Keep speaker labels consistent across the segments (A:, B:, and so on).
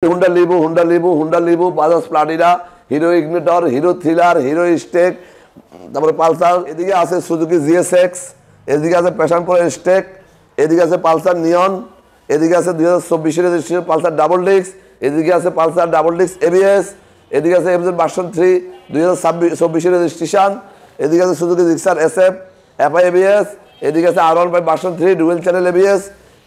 A: Honda Livo, Bajaj Platina, Hero Ignitor, Hero Thriller, Hero Stake, তারপরে Pulsar. এদিকে আছে সুজুকি জিএসএক্স, এদিকে আছে প্যাশন প্রো স্টেক, এদিকে আছে পালসার নিয়ন, এদিকে আছে 2024 রেজিস্ট্রেশন পালসার ডাবল ডিস্ক, এদিকে আছে পালসার ডাবল ডিস্ক এবিএস, এদিকে আছে এফজেড ভার্সন 3 2024 রেজিস্ট্রেশন, এদিকে আছে Suzuki Gixxer SF FI ABS, এদিকে আছে R15 version 3 dual channel ABS,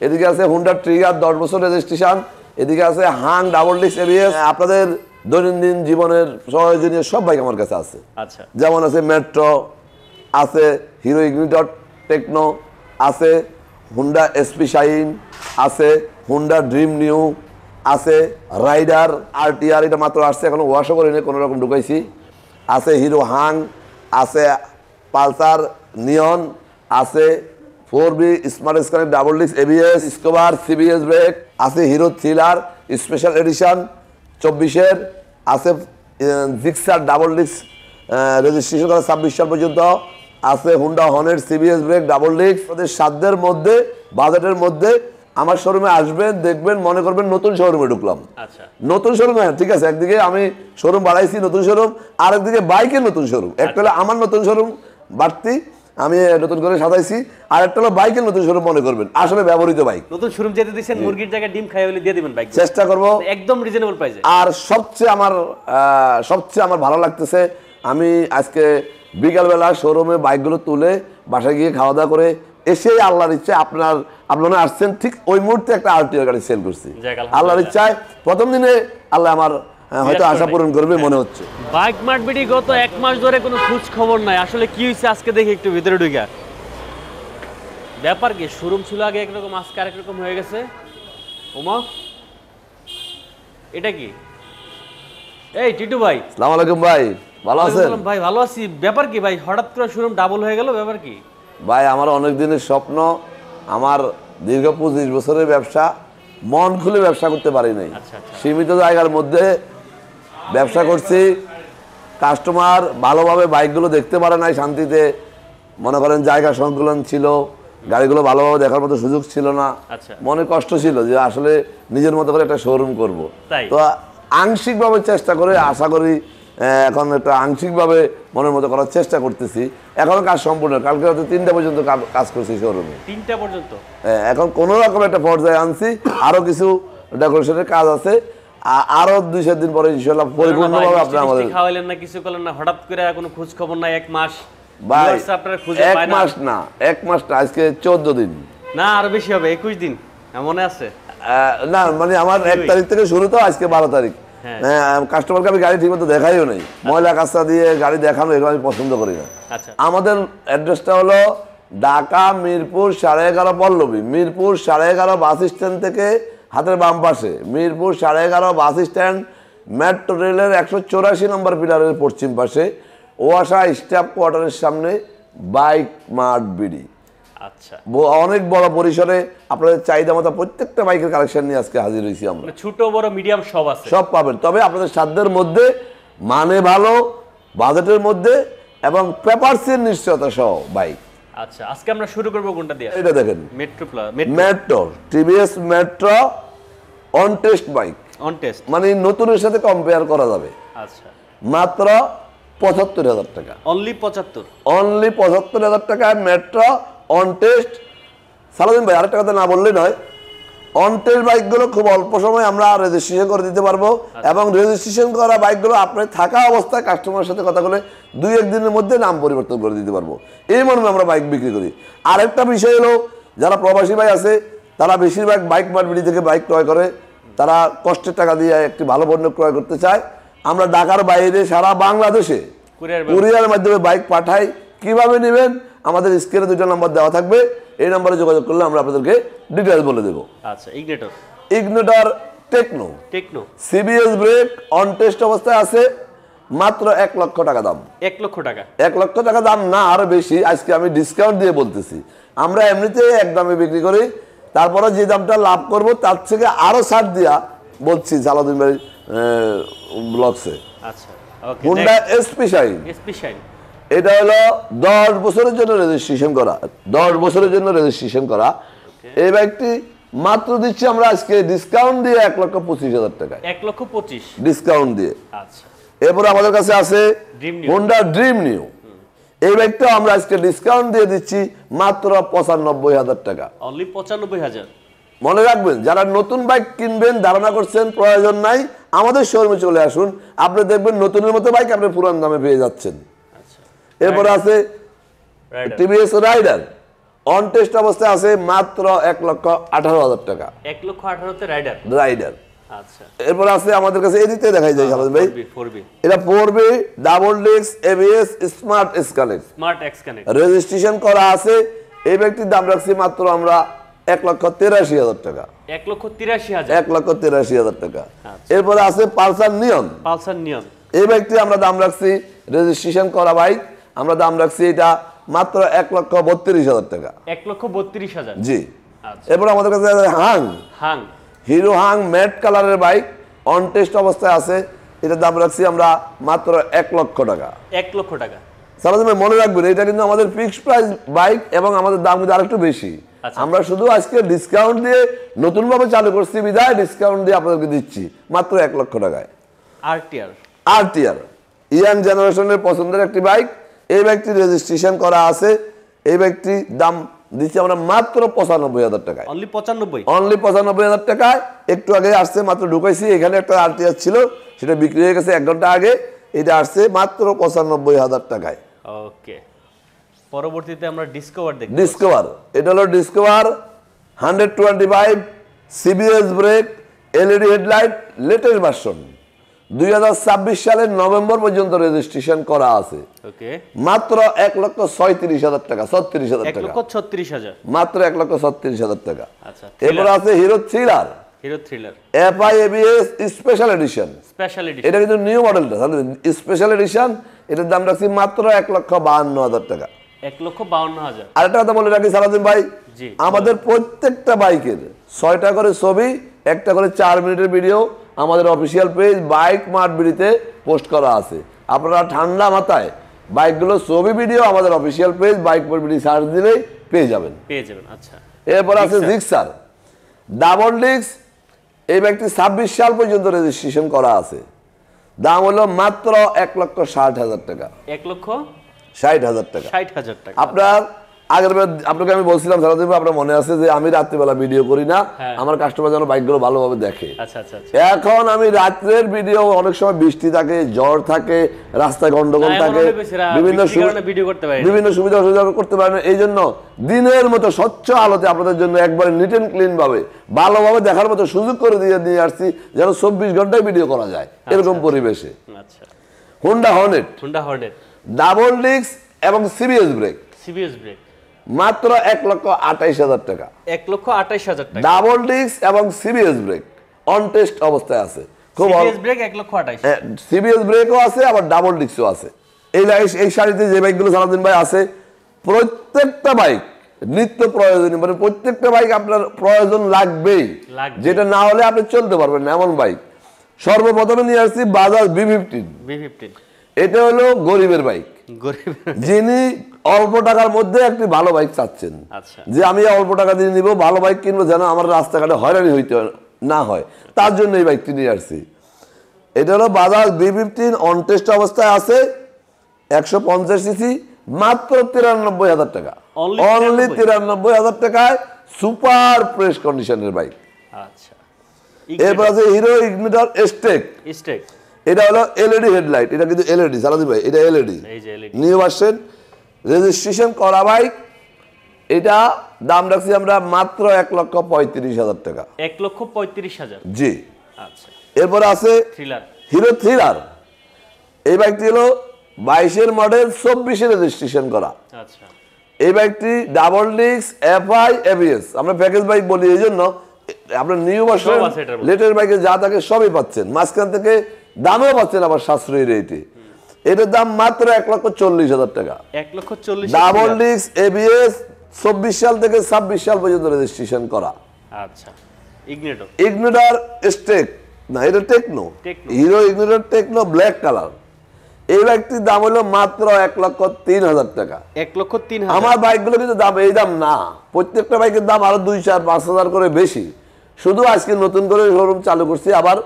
A: এদিকে আছে হুন্ডা ট্রিগার 10 বছর রেজিস্ট্রেশন, এদিকে আছে হাং ডাবল ডিস্ক এবিএস। আপনাদের দৈনন্দিন জীবনের প্রয়োজনীয় সব বাইক আমার কাছে আছে।
B: আচ্ছা,
A: যেমন আছে মেট্রো, আছে হিরো ইগনিটর টেকনো, আছে হুন্ডা এসপি শাইন, আছে হুন্ডা ড্রিম নিউ, আছে রাইডার আরটিআর, এটা মাত্র আসছে, এখনো ওয়াশও করিনি, কোনো রকম ঢুকাইছি। আছে হিরো হাং, আছে পালসার নিয়ন, আছে 4B স্মার্ট স্ক্যানের ডাবল ডিস্ক এবিএস, স্কোবার সিবিএস ব্রেক, আছে হিরো থ্রিলার স্পেশাল এডিশন 24-এর, আছে জিক্সার ডাবল ডিস্ক রেজিস্ট্রেশন করা 26 সাল পর্যন্ত, আছে Honda Hornet CBS brake double disc. আমাদের সাধ্যের মধ্যে, বাজেটের মধ্যে আমার শোরুমে আসবেন, দেখবেন, মনে করবেন নতুন শোরুমে ঢুকলাম।
B: আচ্ছা,
A: নতুন শোরুমে ঠিক আছে, একদিকে আমি শোরুম বাড়াইছি নতুন শোরুম, আর একদিকে বাইকের নতুন শোরুম। একটা হলো আমার নতুন শোরুম বাড়তি, আমি নতুন করে সাজাইছি, আর একটা হলো বাইকের নতুন শোরুম মনে করবেন, আসলে ব্যবহৃত বাইক।
B: নতুন শোরুম যেতে দিচ্ছেন, মুরগির জায়গায় ডিম খাই হলে দিয়ে দিবেন বাইক,
A: চেষ্টা করব
B: একদম রিজনেবল প্রাইসে।
A: আর সবচেয়ে আমার ভালো লাগতেছে, আমি আজকে বিকালবেলা শোরুমে বাইকগুলো তুলে বাসায় গিয়ে খাওয়া দাওয়া করে এসেই আল্লাহর ইচ্ছা আপনারা আসছেন ঠিক ওই মুহূর্তে একটা আরটিআর গাড়ি সেল করছি। আল্লাহর ইচ্ছায় প্রথম দিনে আল্লাহ আমার হয়তো আশা পূরণ করবে মনে হচ্ছে।
B: বাইক মার্ট বিডি গত 1 মাস ধরে কোনো খোঁজ খবর নাই, আসলে কি হয়েছে আজকে দেখি একটু ভিতরে ঢুকে। ব্যাপার কি, শোরুম ছিল আগে একরকম, আজকে আরেক রকম হয়ে গেছে। ওমা, এটা কি? এই টিটু ভাই,
A: আসসালামু আলাইকুম ভাই, ভালো আছেন?
B: ভাই ভালো আছি। ব্যাপার কি ভাই, হঠাৎ করে শোরুম ডাবল হয়ে গেল, ব্যাপার কি?
A: ভাই আমার অনেক দিনের স্বপ্ন, আমার দীর্ঘ 25 বছরের ব্যবসা, মন খুলে ব্যবসা করতে পারি নাই। সীমিত জায়গার মধ্যে ব্যবসা করছি, কাস্টমার ভালোভাবে বাইকগুলো দেখতে পারে নাই শান্তিতে, মনে করেন জায়গা সংকুলন ছিল, গাড়িগুলো ভালোভাবে দেখার মতো সুযোগ ছিল না, মনে কষ্ট ছিল যে আসলে নিজের মতো করে একটা শোরুম করব। তো আংশিকভাবে চেষ্টা করে, আশা করি এখন একটা আংশিকভাবে মনের মতো করার চেষ্টা করতেছি। এখনো কাজ সম্পূর্ণ, কালকে রাতে 3টা পর্যন্ত কাজ করছি শোরুমে।
B: 3টা পর্যন্ত?
A: এখন কোনো রকম একটা পর্যায়ে আনছি, আরো কিছু ডেকোরেশনের কাজ আছে, আরো 2-4 দিন পরে ইনশাআল্লাহ পরিপূর্ণভাবে আপনি আমাদের
B: খাওয়াইলেন না, কিছু করলেন না, হঠাৎ করে কোনো খোঁজ খবর নাই 1 মাস।
A: ভাই 1 মাস না, আজকে 14 দিন
B: না, আরো বেশি হবে, 21 দিন মনে আছে
A: না, মানে আমার 1 তারিখ থেকে শুরু, তো আজকে 12 তারিখ। কাস্টমারকে আমি গাড়ি ঠিকমতো দেখাইও নাই, ময়লা কাঁচা দিয়ে গাড়ি দেখানো এগুলো আমি পছন্দ করি না। আমাদের অ্যাড্রেসটা হলো ঢাকা মিরপুর 11.5 পল্লবী, মিরপুর 11.5 বাস স্ট্যান্ড থেকে হাতের বাম পাশে, মিরপুর 11.5 বাস স্ট্যান্ড, মেট্রো রেলের 184 নম্বর পিলারের পশ্চিম পাশে, ওয়াসা স্টাফ কোয়ার্টারের সামনে বাইক মার্ট বিডি।
B: আচ্ছা,
A: অনেক বড় পরিসরে আপনাদের চাহিদা মতো প্রত্যেকটা বাইকের কালেকশন নিয়ে আজকে হাজির হয়েছি আমরা।
B: ছোট বড় মিডিয়াম সব আছে,
A: সব পাবেন, তবে আপনাদের সাধ্যের মধ্যে, মানে ভালো, বাজেটের মধ্যে এবং পেপারসের নিশ্চয়তা সহ বাইক।
B: আচ্ছা, আজকে আমরা শুরু করব কোনটা দিয়ে?
A: এটা দেখেন, metro TVS metro on test bike,
B: on test
A: মানে নতুনের সাথে কম্পেয়ার করা যাবে।
B: আচ্ছা,
A: মাত্র 75,000 টাকা,
B: অনলি 75,
A: অনলি 75,000 টাকায় মেট্রো অন টেস্ট। সালাউদ্দিন ভাই আরেকটা কথা না বললেই নয়, অন টেস্ট বাইকগুলো খুব অল্প সময় আমরা রেজিস্ট্রেশন করে দিতে পারবো, এবং রেজিস্ট্রেশন করা বাইকগুলো আপনার থাকা অবস্থায় কাস্টমারের সাথে কথা বলে 2-1 দিনের মধ্যে নাম পরিবর্তন করে দিতে পারবো, এই মর্মে আমরা বাইক বিক্রি করি। আরেকটা বিষয় হলো, যারা প্রবাসী ভাই আছে তারা বেশিরভাগ বাইক মার্কেট থেকে বাইক ক্রয় করে, তারা কষ্টের টাকা দিয়ে একটি ভালো পণ্য ক্রয় করতে চায়। আমরা ঢাকার বাইরে সারা বাংলাদেশে কুরিয়ারের মাধ্যমে বাইক পাঠাই। কিভাবে নেবেন আমাদের স্ক্রিনে 2টা নাম্বার দেওয়া থাকবে, এই নম্বরে যোগাযোগ করলে আমরা আপনাদেরকে ডিটেইলস বলে দেব।
B: আচ্ছা,
A: Ignitor techno CBS brake on test অবস্থায় আছে, মাত্র 1 লক্ষ টাকা দাম।
B: 1 লক্ষ টাকা?
A: 1 লক্ষ টাকা দাম না, আরো বেশি। আজকে আমি ডিসকাউন্ট দিয়ে বলতেছি, আমরা এমনিতে এক দামে বিক্রি করি, তারপরে যে দামটা লাভ করব তার থেকে আরো ছাড় দিয়া বলছি সালাউদ্দিন ভাই ব্লগসে।
B: আচ্ছা,
A: ওকে, হুন্ডা এসপি শাইন, এটা হলো 10 বছরের জন্য রেজিস্ট্রেশন করা, 10 বছরের জন্য রেজিস্ট্রেশন করা। এই বাইকটি মাত্র দিচ্ছি আমরা আজকে ডিসকাউন্ট দিয়ে 1,25,000 টাকায়।
B: 1,25,000
A: ডিসকাউন্ট দিয়ে।
B: আচ্ছা,
A: এরপর আমাদের কাছে আছে হোন্ডা ড্রিম নিউ। এই বাইকটা আমরা আজকে ডিসকাউন্ট দিয়ে দিচ্ছি মাত্র 95,000 টাকা।
B: অনলি 95,000।
A: মনে রাখবেন, যারা নতুন বাইক কিনবেন ধারণা করছেন প্রয়োজন নাই, আমাদের শোরুমে চলে আসুন, আপনি দেখবেন নতুনের মতো বাইক আপনি পুরান দামে পেয়ে যাচ্ছেন।
B: আচ্ছা,
A: এরপর আছে টিভিএস রাইডার, অন টেস্ট অবস্থায় আছে মাত্র 1,18,000 টাকা।
B: 1,18,000 তে রাইডার।
A: রাইডার।
B: আচ্ছা,
A: এরপর আছে আমাদের কাছে এদিকে দেখাই যায় সালাদ ভাই,
B: 4B
A: এটা 4B double disc ABS smart x connect.
B: Smart x connect
A: registration করা আছে। এই ব্যক্তির দাম রাখছি মাত্র আমরা 1,83,000 টাকা।
B: 1,83,000।
A: 1,83,000 টাকা। এরপরে আছে পালসার নিয়ন।
B: পালসার নিয়ন,
A: এই ব্যক্তি আমরা দাম রাখছি, রেজিস্ট্রেশন করা বাইক, আমরা দাম রাখছি এটা মাত্র 1,32,000 টাকা।
B: 1,32,000।
A: জি।
B: আচ্ছা,
A: এরপর আমাদের কাছে আছে হাং,
B: হাং,
A: হিরো হাং ম্যাট কালারের বাইক, অন টেস্ট অবস্থায় আছে, এটার দাম রাখছি আমরা মাত্র 1,00,000 টাকা।
B: 1,00,000 টাকা।
A: সালাদ ভাই মনে রাখবেন, এটা কিন্তু আমাদের ফিক্সড প্রাইস বাইক এবং আমাদের দাম কিন্তু আরেকটু বেশি।
B: আচ্ছা।
A: আমরা শুধু আজকে ডিসকাউন্ট দিয়ে নতুন ভাবে চালু করছি বিধায় ডিসকাউন্ট দিয়ে আপনাদেরকে দিচ্ছি মাত্র 1,00,000 টাকায়।
B: আরটিআর,
A: আরটিআর ইয়াং জেনারেশনের পছন্দের একটি বাইক। এই বাইকটি রেজিস্ট্রেশন করা আছে। এই বাইকটি দাম দিচ্ছি আমরা মাত্র 95,000 টাকায়।
B: অনলি 95।
A: অনলি 95,000 টাকায়। একটু আগে আসছে, মাত্র ঢুকাইছি, এখানে একটা আরটিআর ছিল, সেটা বিক্রি হয়ে গেছে 1 ঘন্টা আগে। এটা আসছে মাত্র 95,000 টাকায়।
B: ওকে, পরবর্তীতে আমরা ডিসকভার দেখব।
A: ডিসকভার, এটা হলো discover 125 CBS brake, LED headlight, latest version, 2026 সালের নভেম্বর পর্যন্ত রেজিস্ট্রেশন করা আছে।
B: ওকে,
A: মাত্র 1,36,000 টাকা। 36,000 টাকা,
B: 1,36,000
A: মাত্র 1,36,000 টাকা।
B: আচ্ছা,
A: এরপর আছে Hero Thriller,
B: hero thriller
A: FI ABS special edition.
B: Special edition,
A: এটা কিন্তু নিউ মডেলটা, স্পেশাল এডিশন। এটার দাম রাখছি মাত্র 1,52,000 টাকা।
B: 1,52,000।
A: আরেকটা কথা বলে রাখি সালাদিন ভাই,
B: জি,
A: আমাদের প্রত্যেকটা বাইকের 6টা করে ছবি, একটা করে 4 মিনিটের ভিডিও আমাদের অফিসিয়াল পেজ বাইক মার্ট বিডিতে পোস্ট করা আছে। আপনারা ঠান্ডা মাথায় বাইকগুলো ছবি ভিডিও আমাদের official page bike mart BD search দিলেই পেয়ে যাবেন।
B: আচ্ছা,
A: এরপর আছে জিক্সার ডাবল ডিস্ক। এই বাইকটি 26 সাল পর্যন্ত রেজিস্ট্রেশন করা আছে। দাম হলো মাত্র 1,60,000 টাকা।
B: 1,60,000
A: টাকা।
B: 60,000 টাকা।
A: আপনার আগের বার আপনাকে আমি বলছিলাম সারাদিন, আপনার মনে আছে যে আমি রাত্রিবেলা ভিডিও করি না, আমার কাস্টমার যেন বাইকগুলো ভালোভাবে দেখে।
B: আচ্ছা আচ্ছা আচ্ছা।
A: এখন আমি রাত্রের ভিডিও, অনেক সময় বৃষ্টি থাকে, ঝড় থাকে, রাস্তায় গন্ডগোল থাকে, বিভিন্ন সুবিধা অসুবিধা করতে পারে না। এই জন্য দিনের মতো স্বচ্ছ আলোতে আপনাদের জন্য একবারে নিট এন্ড ক্লিন ভাবে ভালোভাবে দেখার মতো সুযোগ করে দিয়ে আসছি, যেন 24 ঘন্টায় ভিডিও করা যায় এরকম পরিবেশে।
B: আচ্ছা,
A: হোন্ডা হর্নেট ডাবল ডিস্ক এবং সিবিএস ব্রেক। মাত্র 1,28,000 টাকা।
B: 1,28,000 টাকা।
A: ডাবল ডিস্ক এবং সিবিএস ব্রেক অন টেস্ট অবস্থায় আছে। খুব
B: সিবিএস ব্রেক 1,28,000।
A: সিবিএস ব্রেকও আছে, আবার ডাবল ডিস্কও আছে। এই শাড়িতে যে বাইকগুলো সারাদিন ভাই আছে, প্রত্যেকটা বাইক নিত্য প্রয়োজনীয়, মানে প্রত্যেকটা বাইক আপনার প্রয়োজন লাগবেই, যেটা না হলে আপনি চলতে পারবেন না এমন বাইক। সর্বপ্রথমে নিয়ে আসছি বাজাজ B15। এটা হলো গরিবের বাইক, যিনি অল্প টাকার মধ্যে একটি ভালো বাইক চাচ্ছেন, যে আমি অল্প টাকা দিয়ে নিব, ভালো বাইক কিনবো, যেন আমার রাস্তাঘাটে হয়রানি হইতে না হয়, তার জন্য এই বাইকটি নিয়ে আসছি। এটা হলো বাজাজ B15, অন টেস্ট অবস্থায় আছে, 150 সিসি, মাত্র 93,000 টাকা। অনলি 93,000 টাকায় সুপার ফ্রেশ কন্ডিশনের বাইক।
B: আচ্ছা,
A: এরপর আছে হিরো ইগনিটর স্টেক। এটা হলো এলইডি হেডলাইট, এটা কিন্তু এলইডি সালাদি ভাই, এটা এলইডি নিউ ভার্সন, রেজিস্ট্রেশন করা বাইক। এটা দাম রাখছি আমরা মাত্র 1,35,000 টাকা।
B: 1,35,000
A: জি।
B: আচ্ছা,
A: এরপর আছে হিরো থ্রিলার। এই বাইকটি হলো 22-এর মডেল, 24-এ রেজিস্ট্রেশন করা।
B: আচ্ছা,
A: এই বাইকটি ডাবল ডিস্ক এফআই এবিএস, আমরা প্যাকেজ বাইক বলি, এই জন্য আপনার নিউ ভার্সন লেটেস্ট বাইকে যা থাকে সবই পাচ্ছেন, মাঝখান থেকে দামও পাচ্ছেন আবার সাশ্রয়ী রেটে। এটার দাম মাত্র 1,40,000 টাকা।
B: 1,40,000
A: ডাবল ডিস্ক এবিএস, 24 সাল থেকে 26 সাল পর্যন্ত রেজিস্ট্রেশন করা।
B: আচ্ছা,
A: ইগনিটর স্টেক না, এটা techno, Hero Ignitor techno black colour. এই বাইকটির দাম হলো মাত্র 1,03,000 টাকা।
B: 1,03,000।
A: আমার বাইকগুলো কিন্তু দাম এই দাম না, প্রত্যেকটা বাইকের দাম আরো 2-4-5 হাজার করে বেশি। শুধু আজকে নতুন করে শোরুম চালু করছি, আবার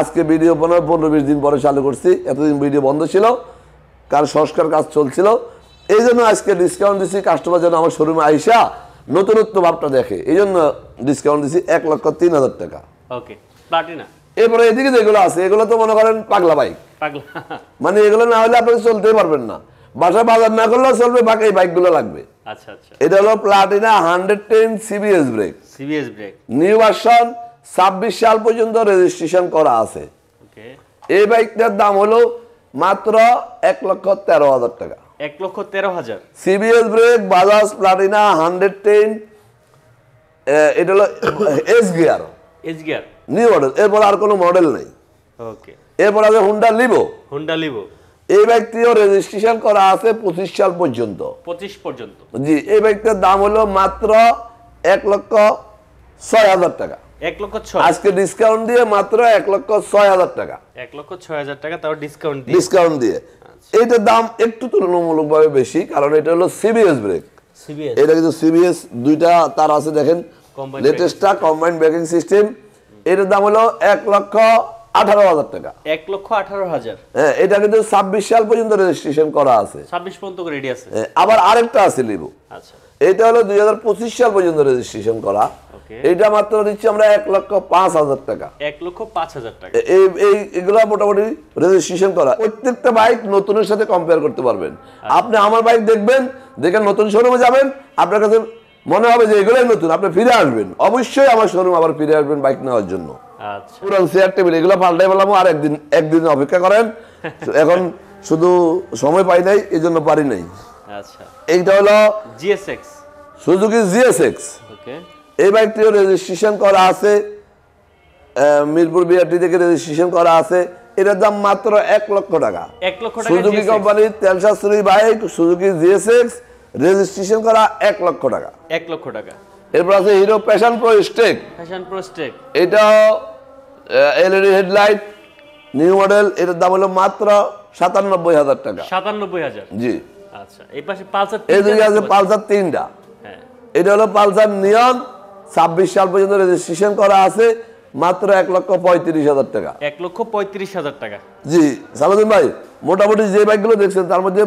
A: আজকে ভিডিও 15-20 দিন পরে চালু করছি। এতদিন ভিডিও বন্ধ ছিল, কারণ সংস্কার কাজ চলছিল, এই জন্য আজকে ডিসকাউন্ট দিচ্ছি। কাস্টমার যেন আমার শোরুমে আইসা নতুনত্ব ভাবটা দেখে, এই জন্য ডিসকাউন্ট দিচ্ছি 1,03,000 টাকা।
B: ওকে, প্লাটিনা।
A: এরপরে এদিকে যেগুলো আছে এগুলো তো মনে করেন পাগলা বাইক,
B: পাগলা।
A: মানে এগুলো না হলে আপনি চলতেই পারবেন না, বাসা বাজার না করলেও চলবে, বাকি এই বাইকগুলো লাগবে।
B: আচ্ছা আচ্ছা।
A: এটা হলো Platina 110 CBS brake,
B: CBS brake,
A: new version, 26 সাল পর্যন্ত রেজিস্ট্রেশন করা আছে।
B: ওকে।
A: এই বাইকটার দাম হলো মাত্র 1,13,000 টাকা।
B: 1,13,000।
A: সিবিএস ব্রেক, বাজাজ প্লাটিনা 110, এটা হলো S gear,
B: S gear,
A: new model. এরপর আর কোনো মডেল নেই।
B: ওকে।
A: এরপর আছে হুন্ডা লিভো।
B: হুন্ডা লিভো,
A: এই বাইকটিও রেজিস্ট্রেশন করা আছে 25 সাল পর্যন্ত।
B: 25 পর্যন্ত।
A: জি, এই বাইকটার দাম হলো মাত্র 1,06,000 টাকা।
B: 1,06,000।
A: আজকে ডিসকাউন্ট দিয়ে মাত্র 1,06,000 টাকা।
B: 1,06,000 টাকা, তাও ডিসকাউন্ট দিয়ে।
A: ডিসকাউন্ট দিয়ে এইটার দাম একটু তুলনামূলকভাবে বেশি, কারণ এটা হলো সিবিএস ব্রেক।
B: সিবিএস,
A: এটা কিন্তু সিবিএস দুইটা তার আছে, দেখেন
B: Combined
A: লেটেস্টটা কম্বাইন্ড ব্রেকিং সিস্টেম। এটার দাম হলো 1,18,000 টাকা।
B: 1,18,000।
A: হ্যাঁ, এটা কিন্তু 26 সাল পর্যন্ত রেজিস্ট্রেশন করা আছে।
B: 26 পর্যন্ত রেডি আছে।
A: আবার আরেকটা আছে লিভো,
B: আচ্ছা।
A: এটা হলো 2025 সাল পর্যন্ত রেজিস্ট্রেশন করা।
B: ওকে।
A: এটা মাত্র দিচ্ছি আমরা 1,05,000 টাকা।
B: 1,05,000 টাকা।
A: এগুলো মোটামুটি রেজিস্ট্রেশন করা। প্রত্যেকটা বাইক নতুনের সাথে কম্পেয়ার করতে পারবেন। আপনি আমার বাইক দেখবেন, দেখে নতুন শোরুমে যাবেন, আপনার কাছে মনে হবে যে এগুলোই নতুন, আপনি ফিরে আসবেন, অবশ্যই আমার শোরুম আবার ফিরে আসবেন বাইক নেওয়ার জন্য।
B: আচ্ছা।
A: পুরান চেয়ার টেবিল এগুলো পাল্টাই পেলাম, আর একদিন অপেক্ষা করেন, এখন শুধু সময় পাই নাই, এই জন্য পারি নাই।
B: আচ্ছা।
A: এইটা হলো
B: জিএসএক্স,
A: সুজুকি জিএসএক্স।
B: ওকে।
A: এই বাইকটিও রেজিস্ট্রেশন করা আছে, মিরপুর বিআরটি থেকে রেজিস্ট্রেশন করা আছে। এটার দাম মাত্র 1,00,000 টাকা।
B: 1,00,000 টাকা।
A: সুজুকি কোম্পানির তেল সাশ্রয়ী বাইক সুজুকি জিএসএক্স, রেজিস্ট্রেশন করা 1,00,000 টাকা।
B: 1,00,000 টাকা।
A: এরপর আছে Hero Passion pro Xtec.
B: Fashion pro Xtec,
A: এটাও এলইডি হেডলাইট, নিউ মডেল। এটার দাম হলো মাত্র 97,000 টাকা।
B: 97,000।
A: জি।
B: আচ্ছা, এই পাশে পালসার।
A: এদিকে আছে পালসার 3টা।
B: হ্যাঁ।
A: এটা হলো পালসার নিয়ন, 26 সাল পর্যন্ত রেজিস্ট্রেশন করা আছে, মাত্র 1,35,000 টাকা।
B: 1,35,000 টাকা।
A: জি সালাউদ্দিন ভাই, মোটামুটি যে বাইকগুলো দেখছেন তার মধ্যে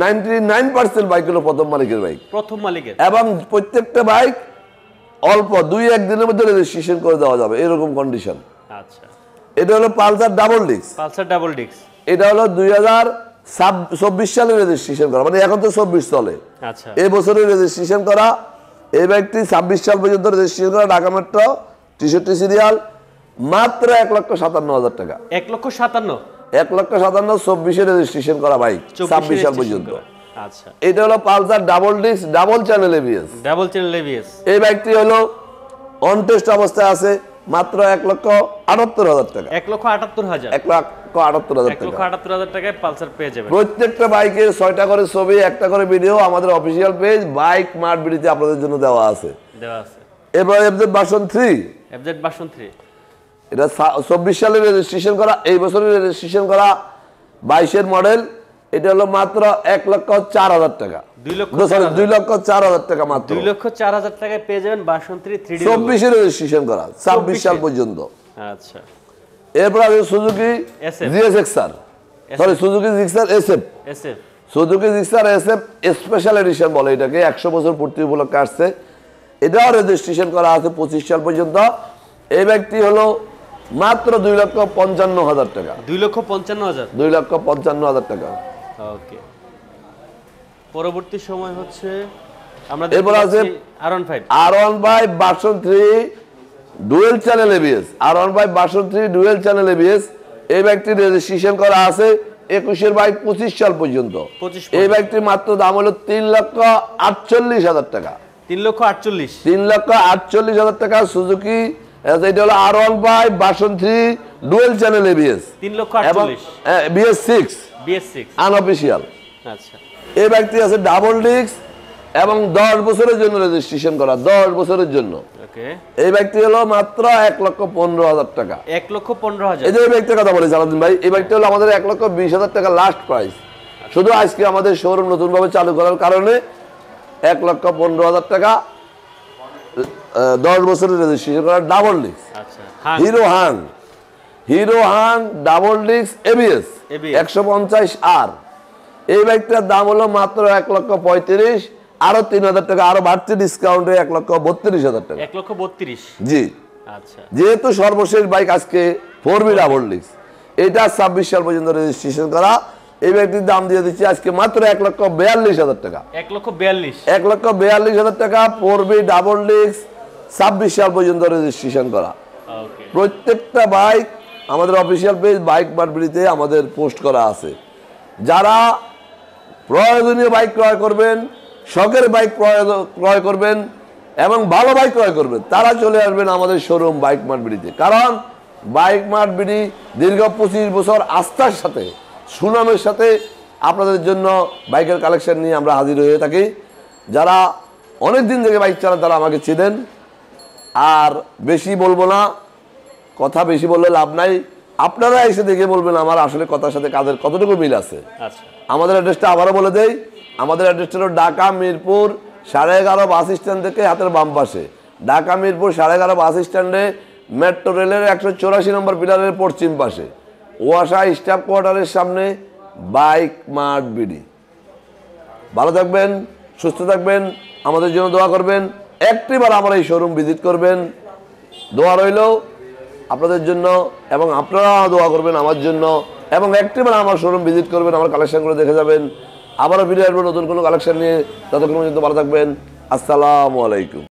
A: 99% বাইকগুলো প্রথম মালিকের বাইক,
B: প্রথম মালিকের,
A: এবং প্রত্যেকটা বাইক অল্প 2-1 দিনের মধ্যে রেজিস্ট্রেশন করে দেওয়া যাবে, এরকম কন্ডিশন।
B: আচ্ছা।
A: এটা হলো Pulsar double disc.
B: Pulsar double disc,
A: এটা হলো 2024 সালে রেজিস্ট্রেশন করা, মানে এখন তো 24 চলে।
B: আচ্ছা।
A: এই বছরে রেজিস্ট্রেশন করা এই বাইকটি 26 সাল পর্যন্ত রেজিস্ট্রেশন করা, ঢাকা মেট্রো 63 সিরিয়াল, মাত্র 1,57,000 টাকা।
B: 1,57,000।
A: 1,57,000 24-এ রেজিস্ট্রেশন করা বাইক, 26 সাল পর্যন্ত।
B: আচ্ছা।
A: এটা হলো Pulsar double disc, double channel ABS.
B: Double channel ABS.
A: এই বাইকটি হলো অন টেস্ট অবস্থায় আছে, মাত্র 1,78,000 টাকা।
B: 1,78,000।
A: 1,78,000 টাকা।
B: 1,78,000 টাকায় পালসার পেয়ে যাবেন।
A: প্রত্যেকটা বাইকের 6টা করে ছবি, একটা করে ভিডিও আমাদের অফিসিয়াল পেজ বাইক মার্ট বিডিতে আপনাদের জন্য দেওয়া আছে।
B: দেওয়া আছে।
A: এবার এফজেড ভার্সন 3,
B: এফজেড ভার্সন 3,
A: এটা 24 সালে রেজিস্ট্রেশন করা, এই বছরে রেজিস্ট্রেশন করা, 22-এর মডেল। এটা হলো মাত্র 1,04,000 টাকা। 2,04,000 টাকা মাত্র।
B: 2,04,000 টাকায় পেয়ে যাবেন ভার্সন 3 3D।
A: 24-এ রেজিস্ট্রেশন করা, 26 সাল পর্যন্ত।
B: আচ্ছা।
A: এরপর আছে Suzuki GSX-R, sorry Suzuki Gixxer SF.
B: SF,
A: Suzuki Gixxer SF special edition বলে এটাকে, 100 বছর পূর্তি উপলক্ষে আসছে। এটাও রেজিস্ট্রেশন করা আছে 25 সাল পর্যন্ত। এই ব্যক্তি হলো মাত্র 2,55,000 টাকা।
B: 2,55,000।
A: 2,55,000 টাকা।
B: ওকে। পরবর্তী সময় হচ্ছে আমরা
A: এরপর আছে
B: R15।
A: R15 version 3 dual channel ABS. R15 version 3 dual channel ABS. এই ব্যক্তি রেজিস্ট্রেশন করা আছে 21-এর বাইক 25 সাল পর্যন্ত। এই ব্যক্তির মাত্র দাম হলো 3,48,000 টাকা।
B: 3,48,000।
A: 3,48,000 টাকা সুজুকি। এটা হলো R15 version 3 dual channel ABS.
B: 3,48,000।
A: BS6
B: BS6
A: unofficial.
B: আচ্ছা।
A: এই ব্যক্তি আছে ডাবল ডিস্ক এবং 10 বছরের জন্য রেজিস্ট্রেশন করা, 10 বছরের জন্য।
B: ওকে,
A: এই বাইকটি হলো মাত্র 1,15,000 টাকা।
B: 1,15,000।
A: এই যে এই বাইকটার কথা বলি সালাউদ্দিন ভাই, এই বাইকটা হলো আমাদের 1,20,000 টাকা লাস্ট প্রাইস। শুধু আজকে আমাদের শোরুম নতুনভাবে চালু করার কারণে 1,15,000 টাকা 10 বছরের রেজিস্ট্রেশন করা ডাবল ডিস্ক
B: আচ্ছা,
A: hero Hang double disc ABS 150R। এই বাইকটার দাম হলো মাত্র 1,35,000, আরো 3,000 টাকা আরো বাড়তি ডিসকাউন্টে 1,32,000 টাকা।
B: 1,32,000।
A: জি,
B: আচ্ছা,
A: যেহেতু সর্বশেষ বাইক আজকে 4B ডাবল ডিস্ক, এটা 26 সাল পর্যন্ত রেজিস্ট্রেশন করা। এই বাইকটির দাম দিয়ে দিচ্ছি আজকে মাত্র 1,42,000 টাকা।
B: 1,42,000।
A: 1,42,000 টাকা 4B ডাবল ডিস্ক, 26 সাল পর্যন্ত রেজিস্ট্রেশন করা।
B: ওকে,
A: প্রত্যেকটা বাইক আমাদের অফিসিয়াল পেজ বাইক মার্কেটে আমাদের পোস্ট করা আছে। যারা প্রয়োজনীয় বাইক ক্রয় করবেন, শখের বাইক ক্রয় করবেন এবং ভালো বাইক ক্রয় করবেন, তারা চলে আসবেন আমাদের শোরুম বাইক মার্কেটে। কারণ বাইক মার্কেট দীর্ঘ 25 বছর আস্থার সাথে, সুনামের সাথে আপনাদের জন্য বাইকের কালেকশন নিয়ে আমরা হাজির হয়ে থাকি। যারা অনেক দিন থেকে বাইক চালান তারা আমাকে চেনেন। আর বেশি বলবো না, কথা বেশি বললে লাভ নাই। আপনারা এসে দেখে বলবেন আমার আসলে কথার সাথে কাজের কতটুকু মিল আছে।
B: আচ্ছা,
A: আমাদের অ্যাড্রেসটা আবারও বলে দেই। আমাদের অ্যাড্রেসটা হলো ঢাকা মিরপুর 11:30 বাস স্ট্যান্ড থেকে হাতের বাম পাশে। ঢাকা মিরপুর 11:30 বাস স্ট্যান্ডে মেট্রো রেলের 184 নম্বর পিলারের পশ্চিম পাশে, ওয়াসা স্টাফ কোয়ার্টারের সামনে বাইক মার্ট বিডি। ভালো থাকবেন, সুস্থ থাকবেন, আমাদের জন্য দোয়া করবেন। একটিবার আমার এই শোরুম ভিজিট করবেন, দোয়া রইল আপনাদের জন্য, এবং আপনারা দোয়া করবেন আমার জন্য, এবং একটিবার আমার শোরুম ভিজিট করবেন, আমার কালেকশনগুলো দেখে যাবেন। আবারও ফিরে আসবো নতুন কোনো কালেকশন নিয়ে। ততক্ষণ পর্যন্ত ভালো থাকবেন। আসসালামু আলাইকুম।